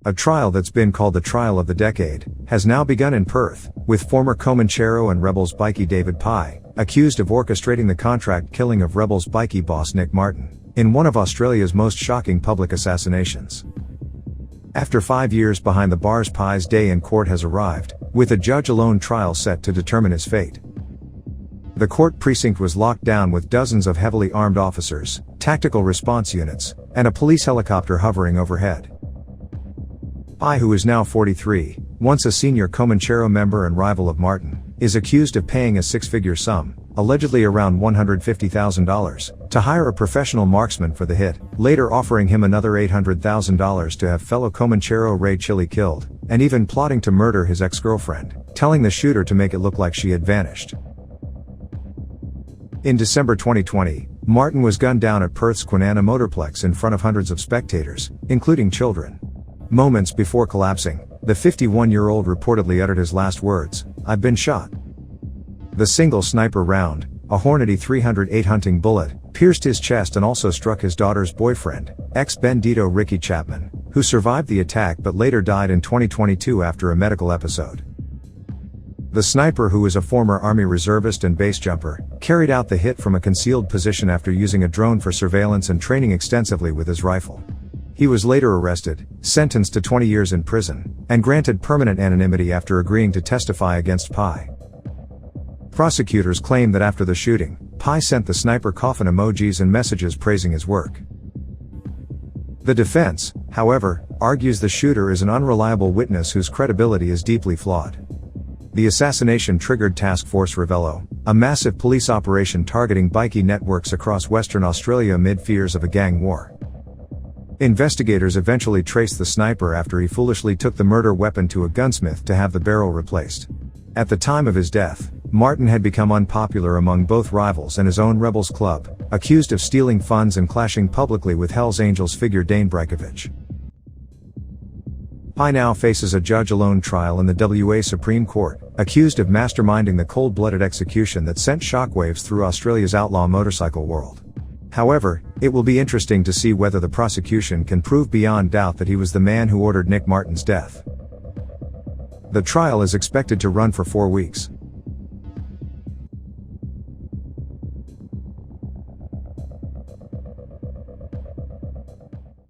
A trial that's been called the trial of the decade has now begun in Perth, with former Comanchero and Rebels bikie David Pye accused of orchestrating the contract killing of Rebels bikie boss Nick Martin in one of Australia's most shocking public assassinations. After 5 years behind the bars, Pye's day in court has arrived, with a judge-alone trial set to determine his fate. The court precinct was locked down with dozens of heavily armed officers, tactical response units, and a police helicopter hovering overhead. Pye, who is now 43, once a senior Comanchero member and rival of Martin, is accused of paying a six-figure sum, allegedly around $150,000, to hire a professional marksman for the hit, later offering him another $800,000 to have fellow Comanchero Ray Chili killed, and even plotting to murder his ex-girlfriend, telling the shooter to make it look like she had vanished. In December 2020, Martin was gunned down at Perth's Kwinana Motorplex in front of hundreds of spectators, including children. Moments before collapsing, the 51-year-old reportedly uttered his last words, "I've been shot." The single sniper round, a Hornady 308 hunting bullet, pierced his chest and also struck his daughter's boyfriend, ex-Bandido Ricky Chapman, who survived the attack but later died in 2022 after a medical episode. The sniper, who is a former Army reservist and base jumper, carried out the hit from a concealed position after using a drone for surveillance and training extensively with his rifle. He was later arrested, sentenced to 20 years in prison, and granted permanent anonymity after agreeing to testify against Pye. Prosecutors claim that after the shooting, Pye sent the sniper coffin emojis and messages praising his work. The defense, however, argues the shooter is an unreliable witness whose credibility is deeply flawed. The assassination triggered Task Force Revello, a massive police operation targeting bikie networks across Western Australia amid fears of a gang war. Investigators eventually traced the sniper after he foolishly took the murder weapon to a gunsmith to have the barrel replaced. At the time of his death, Martin had become unpopular among both rivals and his own Rebels club, accused of stealing funds and clashing publicly with Hells Angels figure Dane Brajkovic. Pye now faces a judge-alone trial in the WA Supreme Court, accused of masterminding the cold-blooded execution that sent shockwaves through Australia's outlaw motorcycle world. However, it will be interesting to see whether the prosecution can prove beyond doubt that he was the man who ordered Nick Martin's death. The trial is expected to run for 4 weeks.